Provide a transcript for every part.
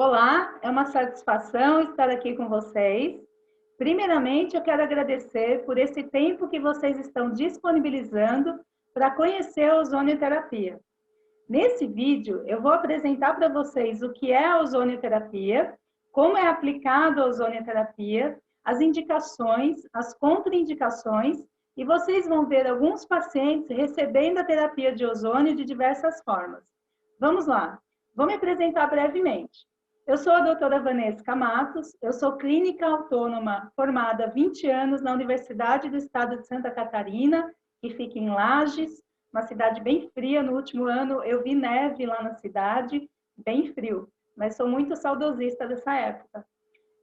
Olá, é uma satisfação estar aqui com vocês. Primeiramente, eu quero agradecer por esse tempo que vocês estão disponibilizando para conhecer a ozonioterapia. Nesse vídeo, eu vou apresentar para vocês o que é a ozonioterapia, como é aplicado a ozonioterapia, as indicações, as contraindicações, e vocês vão ver alguns pacientes recebendo a terapia de ozônio de diversas formas. Vamos lá, vou me apresentar brevemente. Eu sou a doutora Vanessa Matos, eu sou clínica autônoma formada há 20 anos na Universidade do Estado de Santa Catarina, que fica em Lages, uma cidade bem fria. No último ano eu vi neve lá na cidade, bem frio, mas sou muito saudosista dessa época.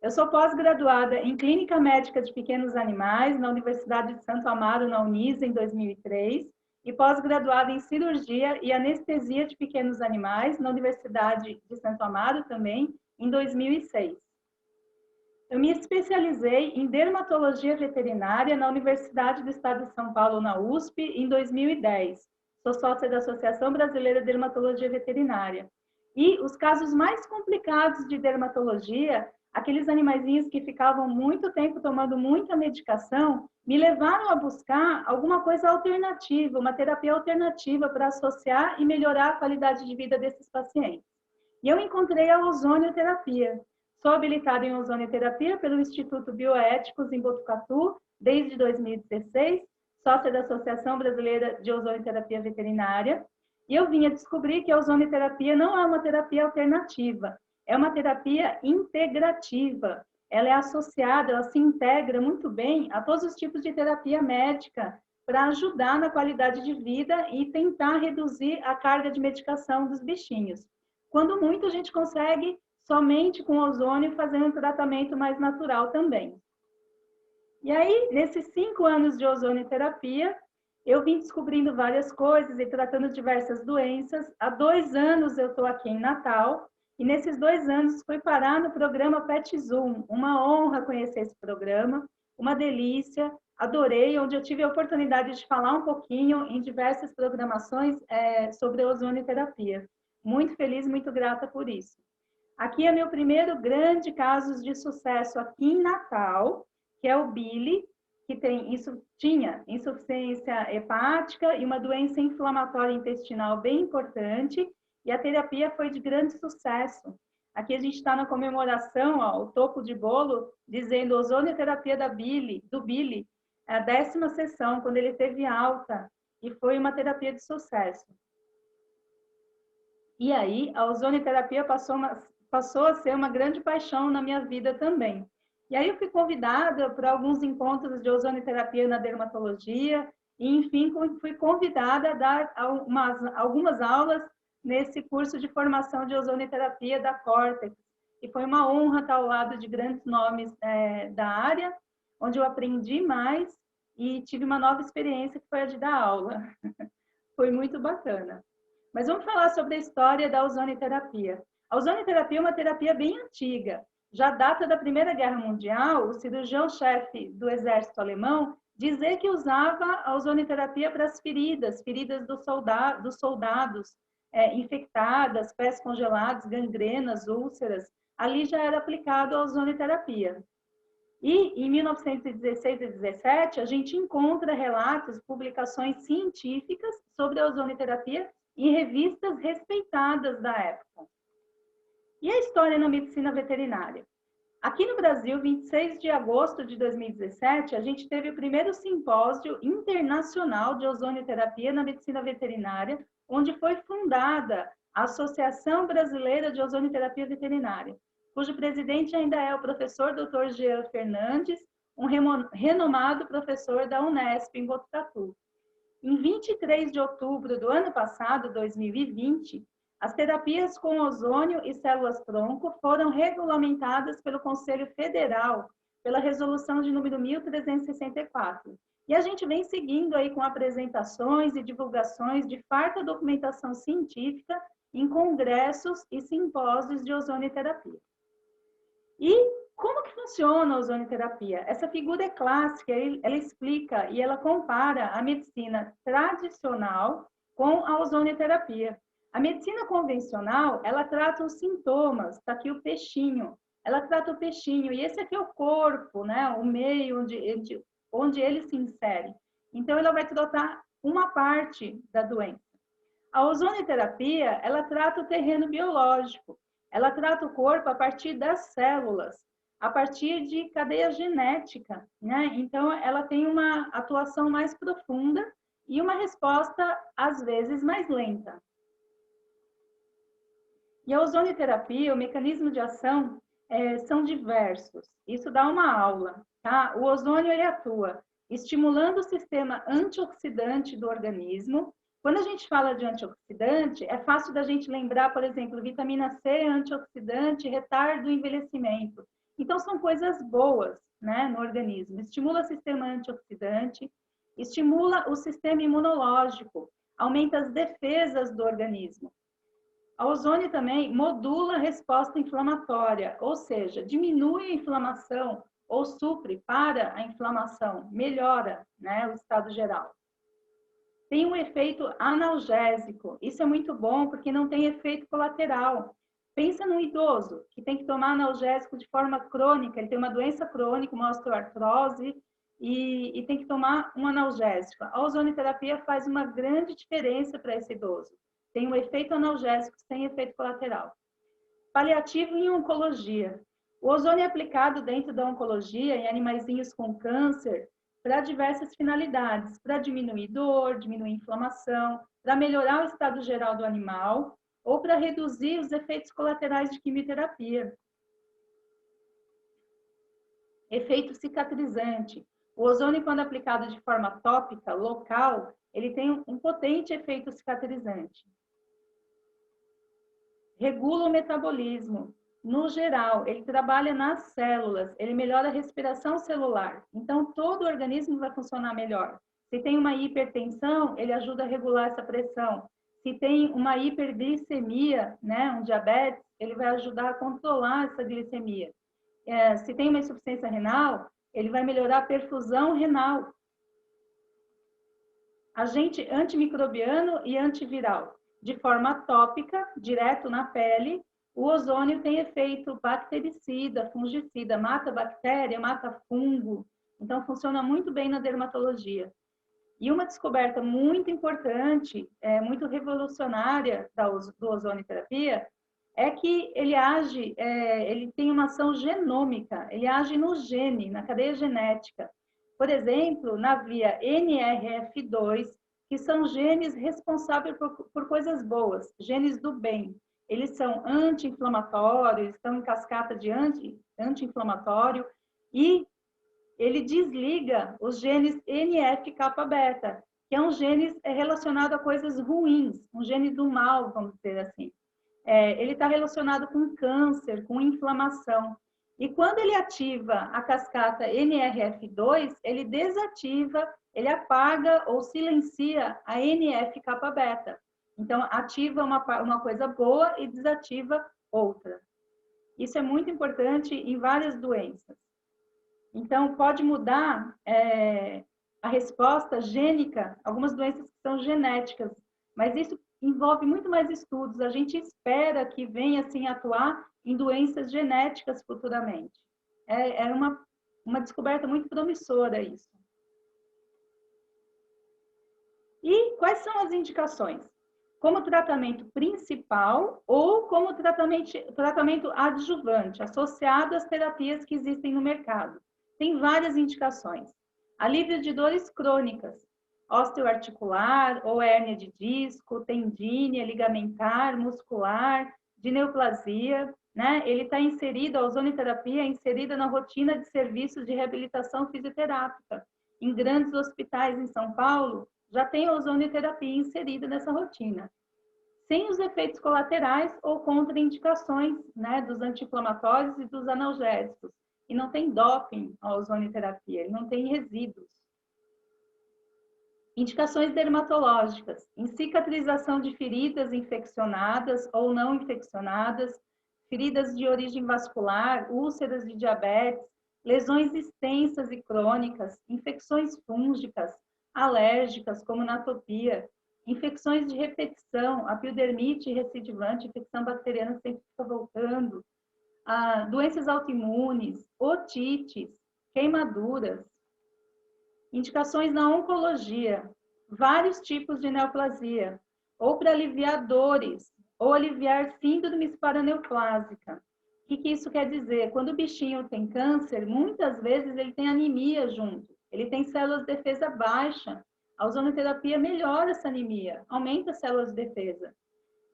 Eu sou pós-graduada em Clínica Médica de Pequenos Animais na Universidade de Santo Amaro, na Unisa, em 2003, e pós-graduada em Cirurgia e Anestesia de Pequenos Animais na Universidade de Santo Amaro também, em 2006. Eu me especializei em dermatologia veterinária na Universidade do Estado de São Paulo, na USP, em 2010. Sou sócia da Associação Brasileira de Dermatologia Veterinária. E os casos mais complicados de dermatologia, aqueles animaizinhos que ficavam muito tempo tomando muita medicação, me levaram a buscar alguma coisa alternativa, uma terapia alternativa para associar e melhorar a qualidade de vida desses pacientes. E eu encontrei a ozonioterapia. Sou habilitada em ozonioterapia pelo Instituto Bioéticos em Botucatu desde 2016, sócia da Associação Brasileira de Ozonioterapia Veterinária, e eu vim a descobrir que a ozonioterapia não é uma terapia alternativa, é uma terapia integrativa. Ela é associada, ela se integra muito bem a todos os tipos de terapia médica para ajudar na qualidade de vida e tentar reduzir a carga de medicação dos bichinhos. Quando muito, a gente consegue somente com ozônio fazer um tratamento mais natural também. E aí, nesses 5 anos de ozonioterapia, eu vim descobrindo várias coisas e tratando diversas doenças. Há 2 anos eu estou aqui em Natal, e nesses 2 anos fui parar no programa Pet Zoom. Uma honra conhecer esse programa, uma delícia, adorei, onde eu tive a oportunidade de falar um pouquinho em diversas programações sobre a ozonioterapia. Muito feliz, muito grata por isso. Aqui é meu primeiro grande caso de sucesso aqui em Natal, que é o Billy, que tinha insuficiência hepática e uma doença inflamatória intestinal bem importante, e a terapia foi de grande sucesso. Aqui a gente está na comemoração, ó, o topo de bolo, dizendo ozonioterapia do Billy, a 10ª sessão, quando ele teve alta, e foi uma terapia de sucesso. E aí, a ozonioterapia passou a ser uma grande paixão na minha vida também. E aí eu fui convidada para alguns encontros de ozonioterapia na dermatologia, e enfim, fui convidada a dar algumas aulas nesse curso de formação de ozonioterapia da Cortex. E foi uma honra estar ao lado de grandes nomes da área, onde eu aprendi mais e tive uma nova experiência que foi a de dar aula. Foi muito bacana. Mas vamos falar sobre a história da ozonioterapia. A ozonioterapia é uma terapia bem antiga. Já data da Primeira Guerra Mundial, o cirurgião-chefe do exército alemão dizia que usava a ozonioterapia para as feridas dos soldados infectadas, pés congelados, gangrenas, úlceras. Ali já era aplicado a ozonioterapia. E em 1916 e 17, a gente encontra relatos, publicações científicas sobre a ozonioterapia em revistas respeitadas da época. E a história na medicina veterinária? Aqui no Brasil, 26 de agosto de 2017, a gente teve o primeiro simpósio internacional de ozonioterapia na medicina veterinária, onde foi fundada a Associação Brasileira de Ozonioterapia Veterinária, cujo presidente ainda é o professor Dr. Jean Fernandes, um renomado professor da Unesp, em Botucatu. Em 23 de outubro do ano passado, 2020, as terapias com ozônio e células-tronco foram regulamentadas pelo Conselho Federal, pela resolução de número 1364. E a gente vem seguindo aí com apresentações e divulgações de farta documentação científica em congressos e simpósios de ozonioterapia. E como que funciona a ozonioterapia? Essa figura é clássica, ela explica e ela compara a medicina tradicional com a ozonioterapia. A medicina convencional, ela trata os sintomas, está aqui o peixinho, ela trata o peixinho, e esse aqui é o corpo, né? O meio onde ele se insere. Então, ela vai tratar uma parte da doença. A ozonoterapia, ela trata o terreno biológico, ela trata o corpo a partir das células, a partir de cadeia genética, né? Então, ela tem uma atuação mais profunda e uma resposta, às vezes, mais lenta. E a ozonoterapia, o mecanismo de ação, são diversos. Isso dá uma aula, tá? O ozônio, ele atua estimulando o sistema antioxidante do organismo. Quando a gente fala de antioxidante, é fácil da gente lembrar, por exemplo, vitamina C, antioxidante, retarda o envelhecimento. Então, são coisas boas, né, no organismo. Estimula o sistema antioxidante, estimula o sistema imunológico, aumenta as defesas do organismo. A ozônio também modula a resposta inflamatória, ou seja, diminui a inflamação ou supre para a inflamação, melhora, né, o estado geral. Tem um efeito analgésico, isso é muito bom porque não tem efeito colateral. Pensa no idoso que tem que tomar analgésico de forma crônica, ele tem uma doença crônica, uma osteoartrose, e tem que tomar um analgésico. A ozonoterapia faz uma grande diferença para esse idoso. Tem um efeito analgésico sem efeito colateral. Paliativo em oncologia. O ozônio é aplicado dentro da oncologia em animaizinhos com câncer para diversas finalidades, para diminuir dor, diminuir inflamação, para melhorar o estado geral do animal ou para reduzir os efeitos colaterais de quimioterapia. Efeito cicatrizante. O ozônio, quando aplicado de forma tópica, local, ele tem um potente efeito cicatrizante. Regula o metabolismo. No geral, ele trabalha nas células, ele melhora a respiração celular. Então, todo o organismo vai funcionar melhor. Se tem uma hipertensão, ele ajuda a regular essa pressão. Se tem uma hiperglicemia, né, um diabetes, ele vai ajudar a controlar essa glicemia. Se tem uma insuficiência renal, ele vai melhorar a perfusão renal. Agente antimicrobiano e antiviral. De forma tópica, direto na pele, o ozônio tem efeito bactericida, fungicida, mata bactéria, mata fungo. Então, funciona muito bem na dermatologia. E uma descoberta muito importante, muito revolucionária do ozonoterapia, é que ele age, ele tem uma ação genômica, ele age no gene, na cadeia genética. Por exemplo, na via NRF2, que são genes responsáveis por coisas boas, genes do bem. Eles são anti-inflamatórios, estão em cascata de anti-inflamatório, e ele desliga os genes NF-kappa-beta, que é um gene relacionado a coisas ruins, um gene do mal, vamos dizer assim. Ele está relacionado com câncer, com inflamação. E quando ele ativa a cascata NRF2, ele desativa, ele apaga ou silencia a NF-kappa-beta. Então, ativa uma coisa boa e desativa outra. Isso é muito importante em várias doenças. Então, pode mudar a resposta gênica, algumas doenças que são genéticas, mas isso envolve muito mais estudos. A gente espera que venha assim atuar em doenças genéticas futuramente. É uma descoberta muito promissora isso. E quais são as indicações? Como tratamento principal ou como tratamento adjuvante, associado às terapias que existem no mercado. Tem várias indicações. Alívio de dores crônicas, osteoarticular ou hérnia de disco, tendínea, ligamentar, muscular, de neoplasia, né? Ele está inserido, a ozonoterapia é inserida na rotina de serviços de reabilitação fisioterápica. Em grandes hospitais em São Paulo, já tem a ozonoterapia inserida nessa rotina. Sem os efeitos colaterais ou contraindicações, né, dos anti-inflamatórios e dos analgésicos. E não tem doping a ozonoterapia, ele não tem resíduos. Indicações dermatológicas, em cicatrização de feridas infeccionadas ou não infeccionadas, feridas de origem vascular, úlceras de diabetes, lesões extensas e crônicas, infecções fúngicas, alérgicas, como na atopia, infecções de repetição, a piodermite recidivante, infecção bacteriana sempre fica voltando, doenças autoimunes, otites, queimaduras, indicações na oncologia, vários tipos de neoplasia, ou para aliviar dores, ou aliviar síndrome paraneoplásica. O que isso quer dizer? Quando o bichinho tem câncer, muitas vezes ele tem anemia junto, ele tem células de defesa baixa. A ozonoterapia melhora essa anemia, aumenta as células de defesa.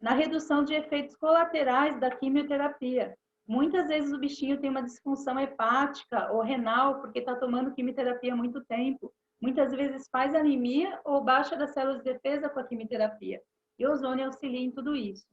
Na redução de efeitos colaterais da quimioterapia. Muitas vezes o bichinho tem uma disfunção hepática ou renal porque está tomando quimioterapia há muito tempo. Muitas vezes faz anemia ou baixa das células de defesa com a quimioterapia. E o ozônio auxilia em tudo isso.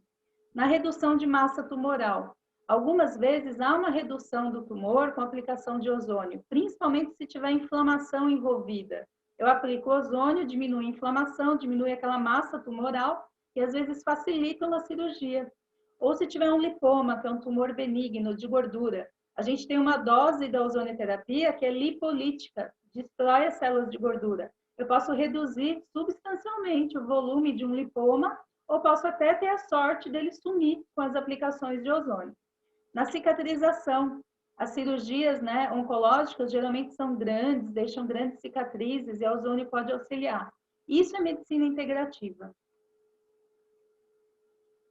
Na redução de massa tumoral. Algumas vezes há uma redução do tumor com a aplicação de ozônio, principalmente se tiver inflamação envolvida. Eu aplico ozônio, diminui a inflamação, diminui aquela massa tumoral e às vezes facilita uma cirurgia. Ou se tiver um lipoma, que é um tumor benigno de gordura, a gente tem uma dose da ozonoterapia que é lipolítica, destrói as células de gordura. Eu posso reduzir substancialmente o volume de um lipoma ou posso até ter a sorte dele sumir com as aplicações de ozônio. Na cicatrização, as cirurgias, né, oncológicas geralmente são grandes, deixam grandes cicatrizes e a ozônio pode auxiliar. Isso é medicina integrativa.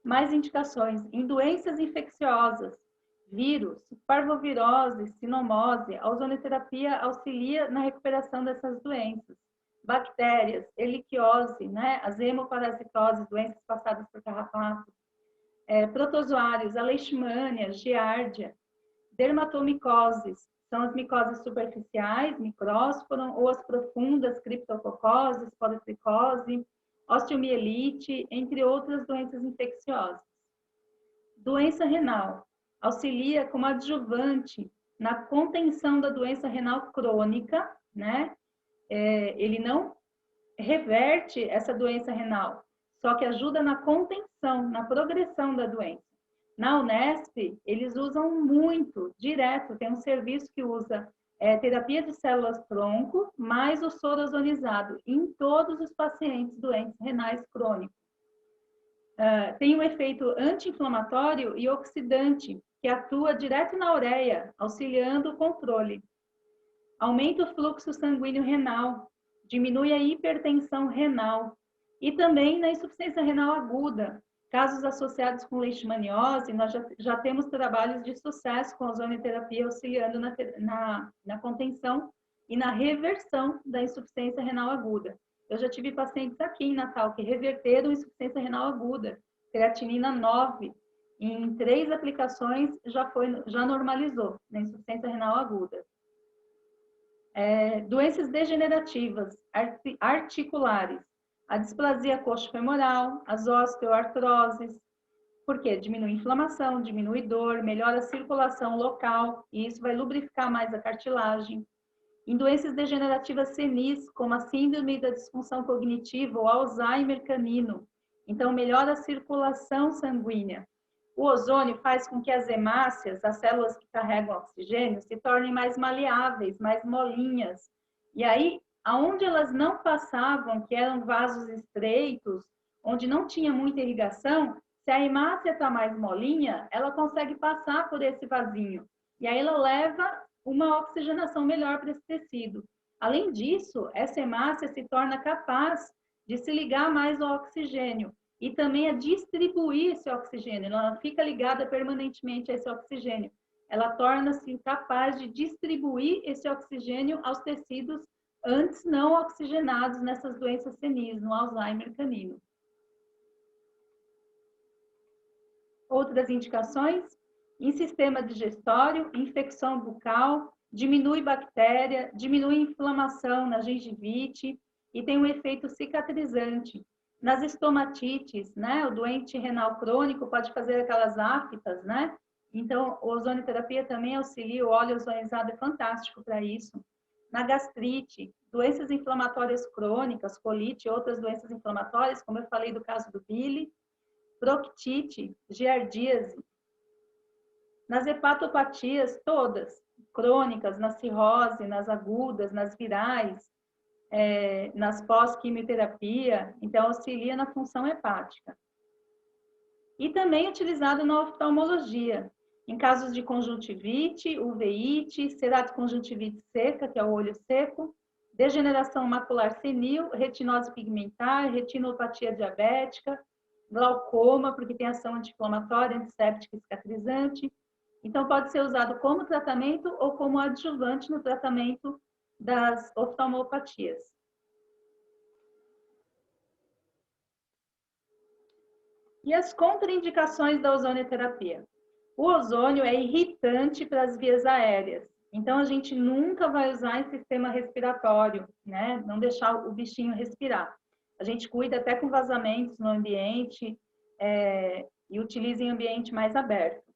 Mais indicações em doenças infecciosas, vírus, parvovirose, sinomose, a ozonoterapia auxilia na recuperação dessas doenças. Bactérias, heliquiose, né, as hemoparasitoses, doenças passadas por carrapato, protozoários, a leishmania, giardia, dermatomicoses, são as micoses superficiais, micrósporum, ou as profundas, criptococoses, politricose, osteomielite, entre outras doenças infecciosas. Doença renal, auxilia como adjuvante na contenção da doença renal crônica, né? Ele não reverte essa doença renal, só que ajuda na contenção, na progressão da doença. Na Unesp, eles usam muito, direto, tem um serviço que usa terapia de células tronco, mais o soro ozonizado, em todos os pacientes doentes renais crônicos. Tem um efeito anti-inflamatório e oxidante, que atua direto na ureia, auxiliando o controle. Aumenta o fluxo sanguíneo renal, diminui a hipertensão renal e também na insuficiência renal aguda. Casos associados com leishmaniose, nós já temos trabalhos de sucesso com a ozonoterapia auxiliando na contenção e na reversão da insuficiência renal aguda. Eu já tive pacientes aqui em Natal que reverteram insuficiência renal aguda, creatinina 9, em 3 aplicações já normalizou na insuficiência renal aguda. Doenças degenerativas articulares, a displasia coxofemoral, as osteoartroses, porque diminui a inflamação, diminui dor, melhora a circulação local, e isso vai lubrificar mais a cartilagem. Em doenças degenerativas senis, como a síndrome da disfunção cognitiva ou Alzheimer canino, então melhora a circulação sanguínea. O ozônio faz com que as hemácias, as células que carregam oxigênio, se tornem mais maleáveis, mais molinhas. E aí, aonde elas não passavam, que eram vasos estreitos, onde não tinha muita irrigação, se a hemácia está mais molinha, ela consegue passar por esse vasinho. E aí ela leva uma oxigenação melhor para esse tecido. Além disso, essa hemácia se torna capaz de se ligar mais ao oxigênio e também a distribuir esse oxigênio. Ela não fica ligada permanentemente a esse oxigênio. Ela torna-se capaz de distribuir esse oxigênio aos tecidos antes não oxigenados nessas doenças senis, no Alzheimer canino. Outras indicações, em sistema digestório, infecção bucal, diminui bactéria, diminui inflamação na gengivite e tem um efeito cicatrizante. Nas estomatites, né, o doente renal crônico pode fazer aquelas aftas, né? Então, a ozonoterapia também auxilia, o óleo ozonizado é fantástico para isso. Na gastrite, doenças inflamatórias crônicas, colite e outras doenças inflamatórias, como eu falei do caso do Billy, proctite, giardíase. Nas hepatopatias todas, crônicas, na cirrose, nas agudas, nas virais, nas pós-quimioterapia, então auxilia na função hepática. E também utilizado na oftalmologia, em casos de conjuntivite, uveíte, ceratoconsjuntivite seca, que é o olho seco, degeneração macular senil, retinose pigmentar, retinopatia diabética, glaucoma, porque tem ação anti-inflamatória, antisséptica e cicatrizante. Então, pode ser usado como tratamento ou como adjuvante no tratamento das oftalmopatias. E as contraindicações da ozonioterapia? O ozônio é irritante para as vias aéreas, então a gente nunca vai usar em sistema respiratório, né? Não deixar o bichinho respirar. A gente cuida até com vazamentos no ambiente e utiliza em ambiente mais aberto.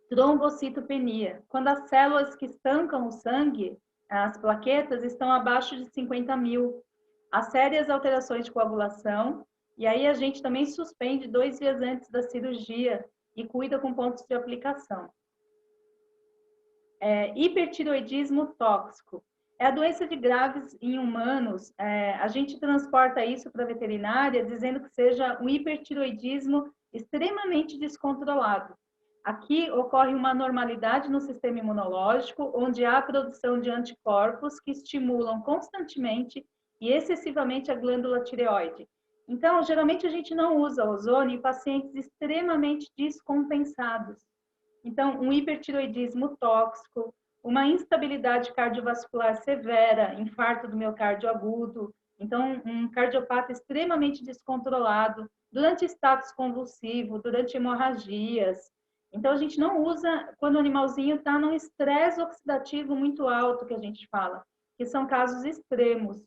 Trombocitopenia, quando as células que estancam o sangue, as plaquetas, estão abaixo de 50 mil. Há sérias alterações de coagulação, e aí a gente também suspende 2 dias antes da cirurgia e cuida com pontos de aplicação. Hipertiroidismo tóxico. É a doença de Graves em humanos. A gente transporta isso para a veterinária dizendo que seja um hipertiroidismo extremamente descontrolado. Aqui ocorre uma anormalidade no sistema imunológico, onde há a produção de anticorpos que estimulam constantemente e excessivamente a glândula tireoide. Então, geralmente a gente não usa ozônio em pacientes extremamente descompensados. Então, um hipertiroidismo tóxico, uma instabilidade cardiovascular severa, infarto do miocárdio agudo, então um cardiopata extremamente descontrolado, durante status convulsivo, durante hemorragias. Então, a gente não usa quando o animalzinho está num estresse oxidativo muito alto, que a gente fala, que são casos extremos,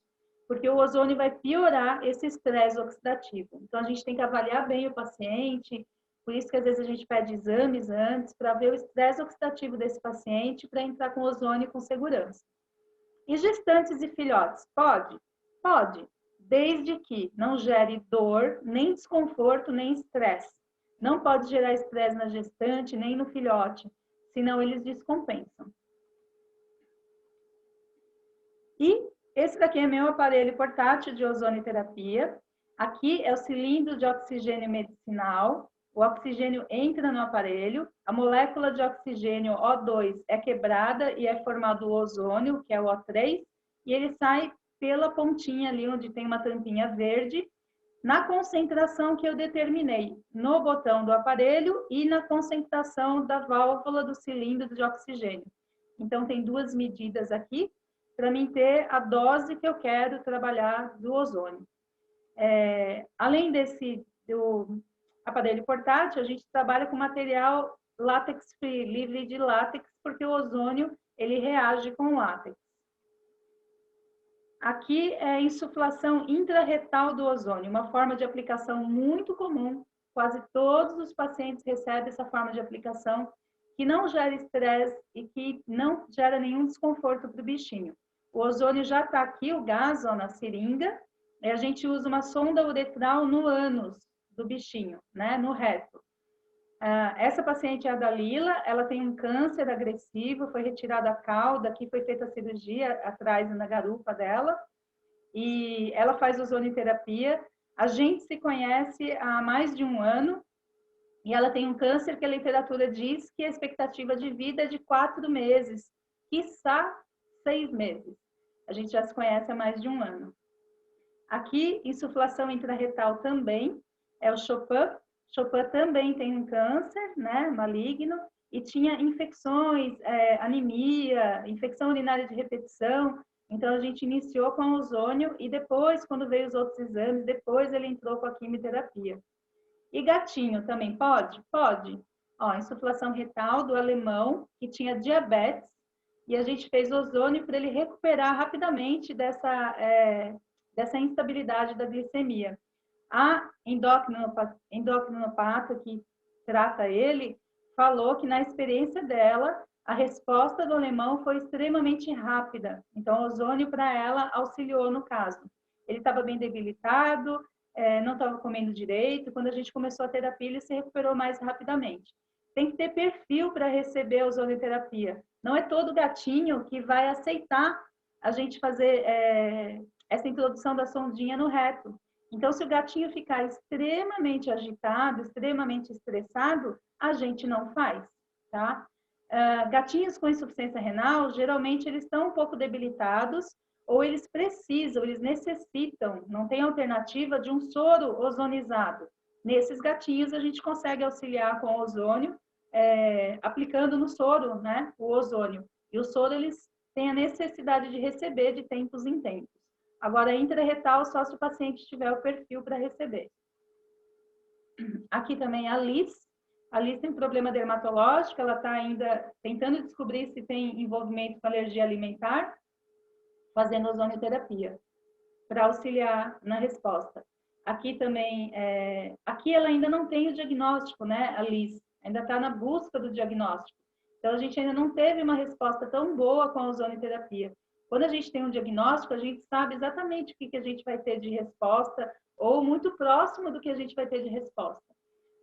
porque o ozônio vai piorar esse estresse oxidativo. Então, a gente tem que avaliar bem o paciente, por isso que às vezes a gente pede exames antes para ver o estresse oxidativo desse paciente para entrar com ozônio com segurança. E gestantes e filhotes? Pode? Pode, desde que não gere dor, nem desconforto, nem estresse. Não pode gerar estresse na gestante, nem no filhote, senão eles descompensam. E esse daqui é meu aparelho portátil de ozonioterapia. Aqui é o cilindro de oxigênio medicinal. O oxigênio entra no aparelho, a molécula de oxigênio O2 é quebrada e é formado o ozônio, que é o O3, e ele sai pela pontinha ali onde tem uma tampinha verde, na concentração que eu determinei, no botão do aparelho e na concentração da válvula do cilindro de oxigênio. Então, tem 2 medidas aqui, para mim ter a dose que eu quero trabalhar do ozônio. Além do aparelho portátil, a gente trabalha com material látex free, livre de látex, porque o ozônio ele reage com látex. Aqui é a insuflação intrarretal do ozônio, uma forma de aplicação muito comum. Quase todos os pacientes recebem essa forma de aplicação, que não gera estresse e que não gera nenhum desconforto para o bichinho. O ozônio já está aqui, o gás, ó, na seringa, e a gente usa uma sonda uretral no ânus do bichinho, né, no reto. Essa paciente é a Dalila, ela tem um câncer agressivo, foi retirada a cauda, aqui foi feita a cirurgia atrás na garupa dela, e ela faz ozonioterapia. A gente se conhece há mais de 1 ano, e ela tem um câncer que a literatura diz que a expectativa de vida é de 4 meses, quiçá 6 meses. A gente já se conhece há mais de 1 ano. Aqui, insuflação intrarretal também, é o Chopin. Chopin também tem um câncer, né, maligno, e tinha infecções, anemia, infecção urinária de repetição. Então, a gente iniciou com o ozônio e depois, quando veio os outros exames, depois ele entrou com a quimioterapia. E gatinho também pode? Pode. Ó, insuflação retal do alemão, que tinha diabetes, e a gente fez ozônio para ele recuperar rapidamente dessa instabilidade da glicemia. A endocrinopata que trata ele, falou que na experiência dela, a resposta do alemão foi extremamente rápida. Então, o ozônio para ela auxiliou no caso. Ele estava bem debilitado, não estava comendo direito. Quando a gente começou a terapia, ele se recuperou mais rapidamente. Tem que ter perfil para receber a ozonioterapia. Não é todo gatinho que vai aceitar a gente fazer essa introdução da sondinha no reto. Então, se o gatinho ficar extremamente agitado, extremamente estressado, a gente não faz, tá? Gatinhos com insuficiência renal, geralmente eles estão um pouco debilitados ou eles precisam, eles necessitam, não tem alternativa de um soro ozonizado. Nesses gatinhos, a gente consegue auxiliar com ozônio, aplicando no soro, né, o ozônio. E o soro, eles têm a necessidade de receber de tempos em tempos. Agora, intrarretal, só se o paciente tiver o perfil para receber. Aqui também a Liz. A Liz tem problema dermatológico, ela está ainda tentando descobrir se tem envolvimento com alergia alimentar, fazendo ozonioterapia, para auxiliar na resposta. Aqui também, aqui ela ainda não tem o diagnóstico, né, a Liz? Ainda está na busca do diagnóstico. Então, a gente ainda não teve uma resposta tão boa com a ozonioterapia. Quando a gente tem um diagnóstico, a gente sabe exatamente o que a gente vai ter de resposta, ou muito próximo do que a gente vai ter de resposta.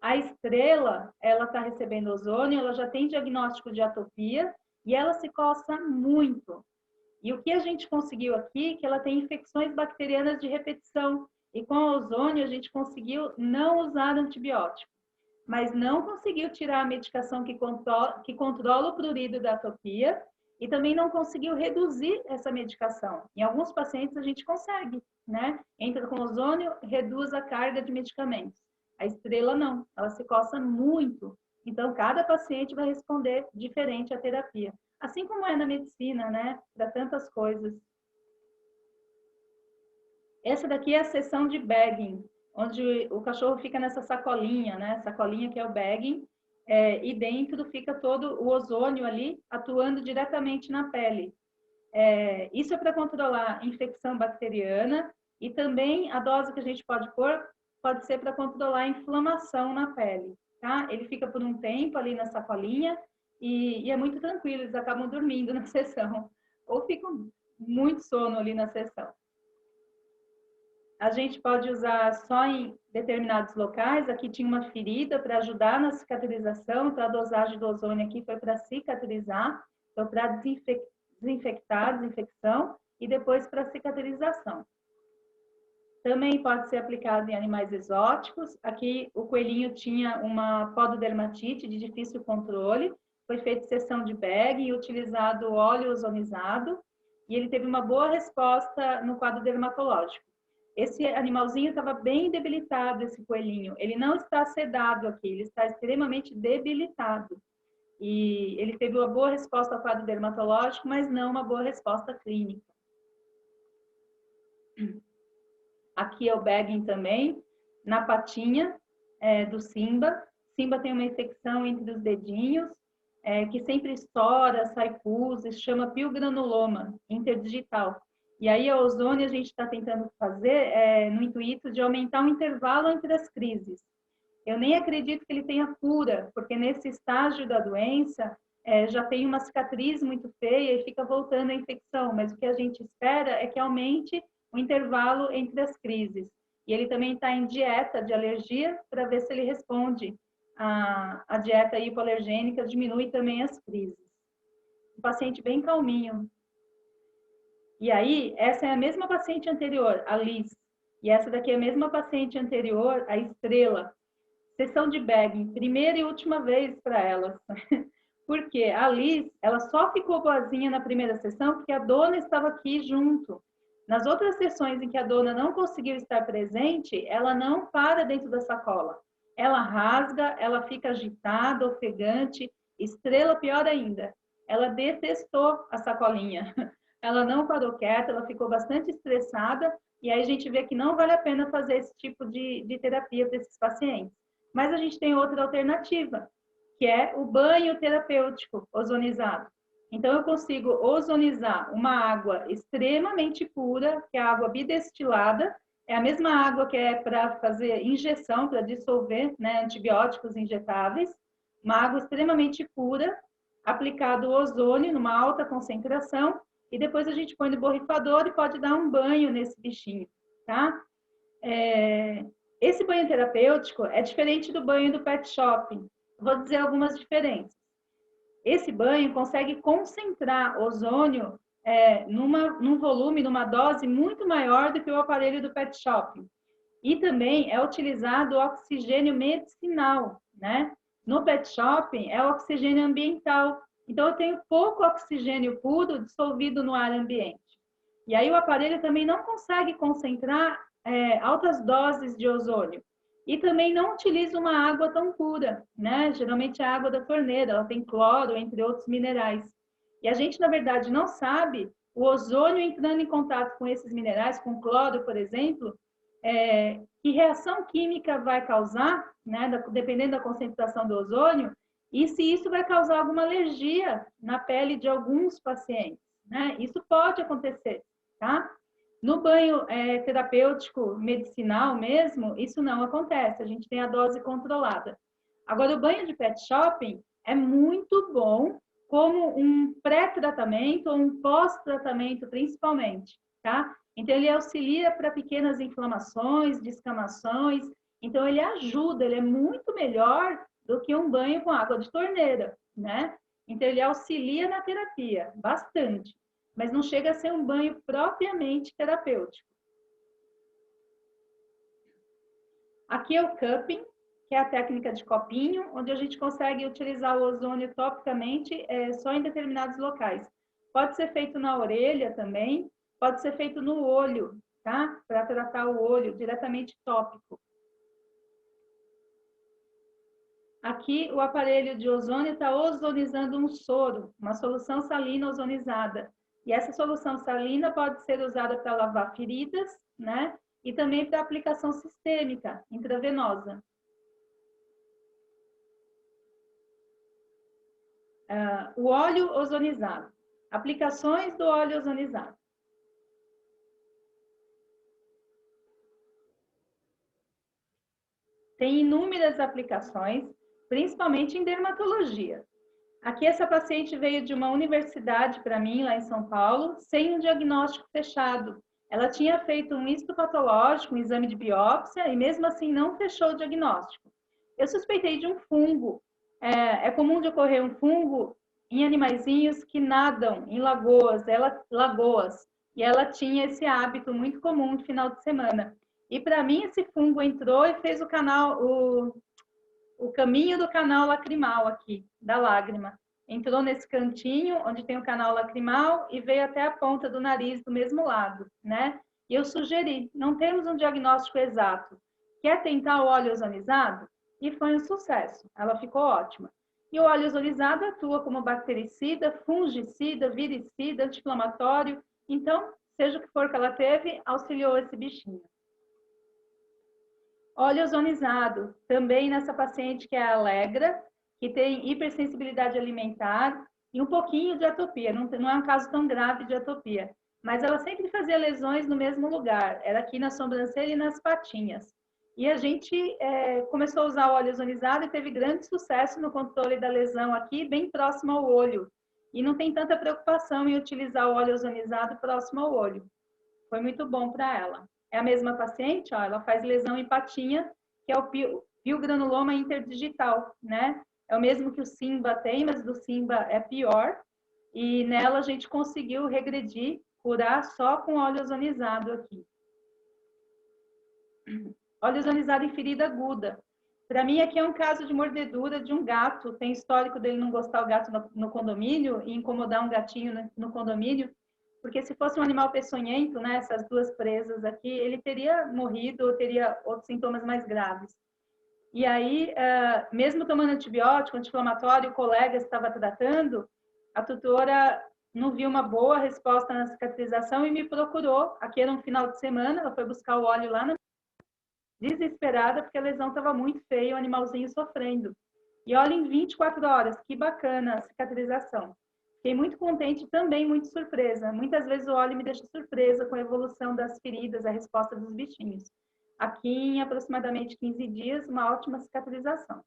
A Estrela, ela está recebendo ozônio, ela já tem diagnóstico de atopia, e ela se coça muito. E o que a gente conseguiu aqui, que ela tem infecções bacterianas de repetição, e com o ozônio a gente conseguiu não usar antibiótico, mas não conseguiu tirar a medicação que controla o prurido da atopia, e também não conseguiu reduzir essa medicação. Em alguns pacientes a gente consegue, né? Entra com ozônio, reduz a carga de medicamentos. A Estrela não, ela se coça muito. Então, cada paciente vai responder diferente à terapia. Assim como é na medicina, né? Para tantas coisas. Essa daqui é a sessão de bagging, onde o cachorro fica nessa sacolinha, né? Sacolinha que é o bagging, e dentro fica todo o ozônio ali, atuando diretamente na pele. Isso é para controlar infecção bacteriana e também a dose que a gente pode pôr pode ser para controlar a inflamação na pele, tá? Ele fica por um tempo ali na sacolinha e é muito tranquilo, eles acabam dormindo na sessão ou ficam muito sono ali na sessão. A gente pode usar só em determinados locais. Aqui tinha uma ferida para ajudar na cicatrização, então a dosagem do ozônio aqui foi para cicatrizar, então para desinfectar, desinfecção, e depois para cicatrização. Também pode ser aplicado em animais exóticos. Aqui o coelhinho tinha uma pododermatite de difícil controle, foi feita sessão de bag e utilizado óleo ozonizado, e ele teve uma boa resposta no quadro dermatológico. Esse animalzinho estava bem debilitado, esse coelhinho. Ele não está sedado aqui, ele está extremamente debilitado. E ele teve uma boa resposta ao quadro dermatológico, mas não uma boa resposta clínica. Aqui é o bagging também, na patinha do Simba. Simba tem uma infecção entre os dedinhos, que sempre estoura, sai pus, se chama piogranuloma interdigital. E aí, a ozônio, a gente está tentando fazer no intuito de aumentar o intervalo entre as crises. Eu nem acredito que ele tenha cura, porque nesse estágio da doença, já tem uma cicatriz muito feia e fica voltando a infecção, mas o que a gente espera é que aumente o intervalo entre as crises. E ele também está em dieta de alergia, para ver se ele responde a dieta hipoalergênica, diminui também as crises. Um paciente bem calminho. E aí, essa é a mesma paciente anterior, a Liz. E essa daqui é a mesma paciente anterior, a Estrela. Sessão de bagging, primeira e última vez para elas. Porque a Liz, ela só ficou boazinha na primeira sessão porque a dona estava aqui junto. Nas outras sessões em que a dona não conseguiu estar presente, ela não para dentro da sacola. Ela rasga, ela fica agitada, ofegante. Estrela, pior ainda, ela detestou a sacolinha. Ela não parou quieta, ela ficou bastante estressada, e aí a gente vê que não vale a pena fazer esse tipo de terapia para esses pacientes. Mas a gente tem outra alternativa, que é o banho terapêutico ozonizado. Então, eu consigo ozonizar uma água extremamente pura, que é a água bidestilada, é a mesma água que é para fazer injeção, para dissolver, né, antibióticos injetáveis, uma água extremamente pura, aplicado o ozônio numa alta concentração, e depois a gente põe no borrifador e pode dar um banho nesse bichinho, tá? Esse banho terapêutico é diferente do banho do pet shopping. Vou dizer algumas diferenças. Esse banho consegue concentrar ozônio num volume, numa dose muito maior do que o aparelho do pet shop. E também é utilizado o oxigênio medicinal, né? No pet shop é o oxigênio ambiental. Então, eu tenho pouco oxigênio puro dissolvido no ar ambiente. E aí o aparelho também não consegue concentrar altas doses de ozônio. E também não utiliza uma água tão pura, né? Geralmente é a água da torneira, ela tem cloro, entre outros minerais. E a gente, na verdade, não sabe o ozônio entrando em contato com esses minerais, com cloro, por exemplo, que reação química vai causar, né? Dependendo da concentração do ozônio, e se isso vai causar alguma alergia na pele de alguns pacientes, né? Isso pode acontecer, tá? No banho terapêutico medicinal mesmo, isso não acontece, a gente tem a dose controlada. Agora, o banho de pet shopping é muito bom como um pré-tratamento ou um pós-tratamento, principalmente, tá? Então, ele auxilia para pequenas inflamações, descamações, então ele ajuda, ele é muito melhor do que um banho com água de torneira, né? Então, ele auxilia na terapia, bastante, mas não chega a ser um banho propriamente terapêutico. Aqui é o cupping, que é a técnica de copinho, onde a gente consegue utilizar o ozônio topicamente só em determinados locais. Pode ser feito na orelha também, pode ser feito no olho, tá? Para tratar o olho, diretamente tópico. Aqui o aparelho de ozônio está ozonizando um soro, uma solução salina ozonizada. E essa solução salina pode ser usada para lavar feridas, né? E também para aplicação sistêmica, intravenosa. O óleo ozonizado. Aplicações do óleo ozonizado. Tem inúmeras aplicações, principalmente em dermatologia. Aqui essa paciente veio de uma universidade para mim, lá em São Paulo, sem um diagnóstico fechado. Ela tinha feito um histopatológico, um exame de biópsia, e mesmo assim não fechou o diagnóstico. Eu suspeitei de um fungo. É comum de ocorrer um fungo em animaizinhos que nadam em lagoas, e ela tinha esse hábito muito comum no final de semana. E para mim esse fungo entrou e fez o caminho do canal lacrimal aqui, da lágrima. Entrou nesse cantinho onde tem o canal lacrimal e veio até a ponta do nariz do mesmo lado, né? E eu sugeri, não temos um diagnóstico exato. Quer tentar o óleo ozonizado? E foi um sucesso, ela ficou ótima. E o óleo ozonizado atua como bactericida, fungicida, viricida, anti-inflamatório. Então, seja o que for que ela teve, auxiliou esse bichinho. Óleo ozonizado, também nessa paciente que é a Alegra, que tem hipersensibilidade alimentar e um pouquinho de atopia. Não é um caso tão grave de atopia, mas ela sempre fazia lesões no mesmo lugar, era aqui na sobrancelha e nas patinhas. E a gente começou a usar o óleo ozonizado e teve grande sucesso no controle da lesão aqui, bem próximo ao olho. E não tem tanta preocupação em utilizar o óleo ozonizado próximo ao olho. Foi muito bom para ela. É a mesma paciente, ó, ela faz lesão em patinha, que é o piogranuloma interdigital, né? É o mesmo que o Simba tem, mas do Simba é pior. E nela a gente conseguiu regredir, curar só com óleo ozonizado aqui. Óleo ozonizado em ferida aguda. Para mim, aqui é um caso de mordedura de um gato. Tem histórico dele não gostar do gato no condomínio e incomodar um gatinho no condomínio. Porque se fosse um animal peçonhento, né, essas duas presas aqui, ele teria morrido ou teria outros sintomas mais graves. E aí, mesmo tomando antibiótico, anti-inflamatório, o colega estava tratando, a tutora não viu uma boa resposta na cicatrização e me procurou. Aqui era um final de semana, ela foi buscar o óleo lá, desesperada, porque a lesão estava muito feia, o animalzinho sofrendo. E olha, em 24 horas, que bacana a cicatrização. Fiquei muito contente e também muito surpresa. Muitas vezes o óleo me deixa surpresa com a evolução das feridas, a resposta dos bichinhos. Aqui, em aproximadamente 15 dias, uma ótima cicatrização.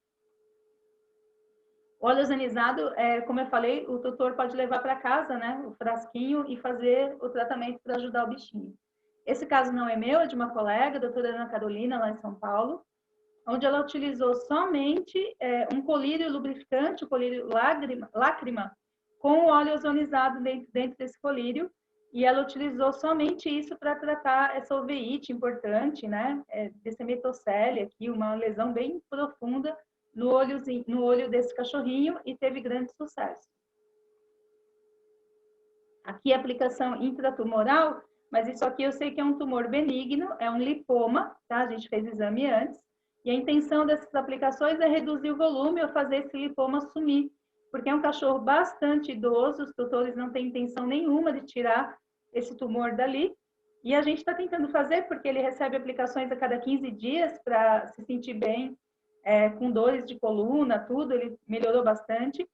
O óleo ozonizado, como eu falei, o tutor pode levar para casa, né, o frasquinho e fazer o tratamento para ajudar o bichinho. Esse caso não é meu, é de uma colega, a doutora Ana Carolina, lá em São Paulo, onde ela utilizou somente um colírio lubrificante, o colírio lágrima, com óleo ozonizado dentro desse colírio, e ela utilizou somente isso para tratar essa uveíte importante, né? Desse metocele aqui, uma lesão bem profunda no olho desse cachorrinho, e teve grande sucesso. Aqui a aplicação intratumoral, mas isso aqui eu sei que é um tumor benigno, é um lipoma, tá? A gente fez exame antes, e a intenção dessas aplicações é reduzir o volume ou fazer esse lipoma sumir, porque é um cachorro bastante idoso, os tutores não têm intenção nenhuma de tirar esse tumor dali, e a gente está tentando fazer porque ele recebe aplicações a cada 15 dias para se sentir bem, com dores de coluna, tudo, ele melhorou bastante.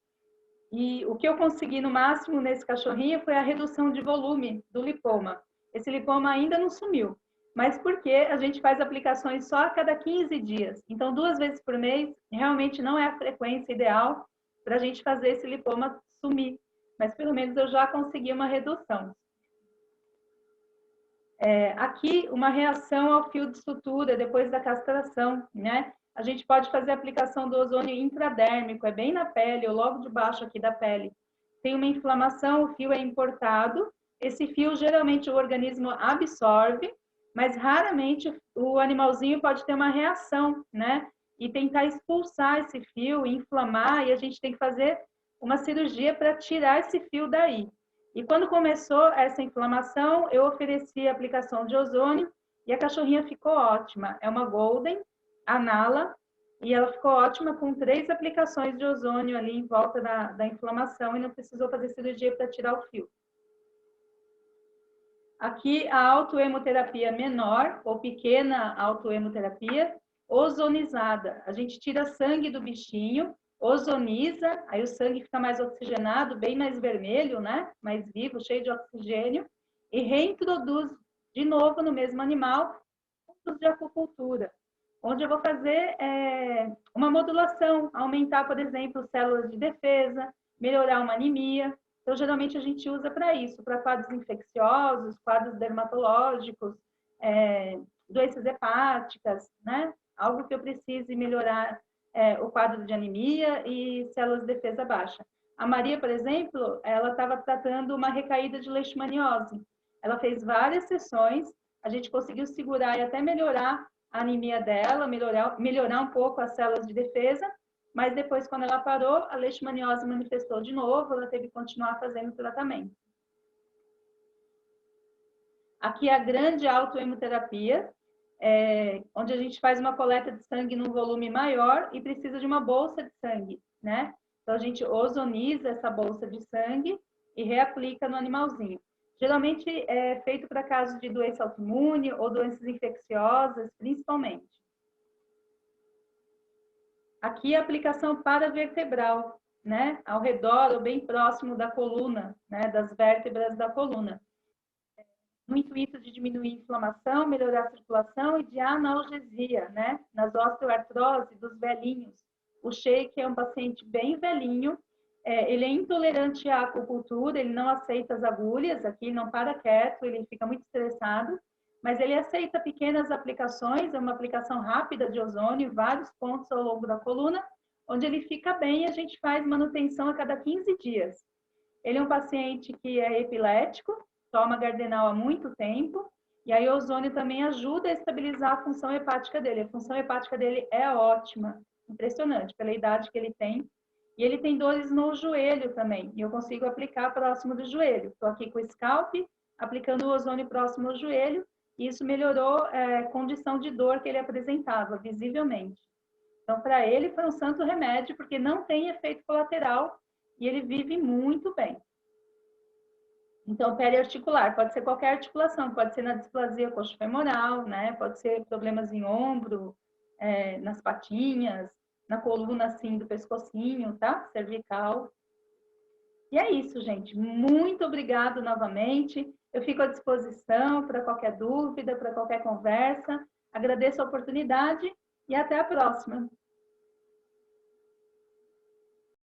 E o que eu consegui no máximo nesse cachorrinho foi a redução de volume do lipoma. Esse lipoma ainda não sumiu, mas porque a gente faz aplicações só a cada 15 dias. Então, 2 vezes por mês realmente não é a frequência ideal para a gente fazer esse lipoma sumir, mas pelo menos eu já consegui uma redução. Aqui, uma reação ao fio de sutura depois da castração, né? A gente pode fazer a aplicação do ozônio intradérmico, é bem na pele, ou logo debaixo aqui da pele. Tem uma inflamação, o fio é importado, esse fio geralmente o organismo absorve, mas raramente o animalzinho pode ter uma reação, né? E tentar expulsar esse fio, inflamar, e a gente tem que fazer uma cirurgia para tirar esse fio daí. E quando começou essa inflamação, eu ofereci a aplicação de ozônio e a cachorrinha ficou ótima. É uma Golden, a Nala, e ela ficou ótima com 3 aplicações de ozônio ali em volta da inflamação e não precisou fazer cirurgia para tirar o fio. Aqui a autoemoterapia menor ou pequena autoemoterapia ozonizada. A gente tira sangue do bichinho, ozoniza, aí o sangue fica mais oxigenado, bem mais vermelho, né? Mais vivo, cheio de oxigênio, e reintroduz de novo no mesmo animal pontos de acupuntura, onde eu vou fazer uma modulação, aumentar, por exemplo, células de defesa, melhorar uma anemia. Então, geralmente a gente usa para isso, para quadros infecciosos, quadros dermatológicos, doenças hepáticas, né? Algo que eu precise melhorar o quadro de anemia e células de defesa baixa. A Maria, por exemplo, ela estava tratando uma recaída de leishmaniose. Ela fez várias sessões, a gente conseguiu segurar e até melhorar a anemia dela, melhorar um pouco as células de defesa, mas depois, quando ela parou, a leishmaniose manifestou de novo, ela teve que continuar fazendo o tratamento. Aqui a grande autoemoterapia, onde a gente faz uma coleta de sangue num volume maior e precisa de uma bolsa de sangue, né? Então, a gente ozoniza essa bolsa de sangue e reaplica no animalzinho. Geralmente é feito para casos de doença autoimune ou doenças infecciosas, principalmente. Aqui a aplicação paravertebral, né? Ao redor ou bem próximo da coluna, né? Das vértebras da coluna. No intuito de diminuir a inflamação, melhorar a circulação e de analgesia, né? Nas osteoartrose dos velhinhos. O Sheik é um paciente bem velhinho, ele é intolerante à acupuntura, ele não aceita as agulhas, aqui não para quieto, ele fica muito estressado, mas ele aceita pequenas aplicações, é uma aplicação rápida de ozônio, vários pontos ao longo da coluna, onde ele fica bem e a gente faz manutenção a cada 15 dias. Ele é um paciente que é epilético, toma Gardenal há muito tempo, e aí o ozônio também ajuda a estabilizar a função hepática dele. A função hepática dele é ótima, impressionante, pela idade que ele tem. E ele tem dores no joelho também, e eu consigo aplicar próximo do joelho. Estou aqui com o scalp, aplicando o ozônio próximo ao joelho, e isso melhorou a condição de dor que ele apresentava, visivelmente. Então, para ele foi um santo remédio, porque não tem efeito colateral, e ele vive muito bem. Então, periarticular, pode ser qualquer articulação, pode ser na displasia coxofemoral, né? Pode ser problemas em ombro, nas patinhas, na coluna, assim, do pescocinho, tá? Cervical. E é isso, gente. Muito obrigado novamente. Eu fico à disposição para qualquer dúvida, para qualquer conversa. Agradeço a oportunidade e até a próxima.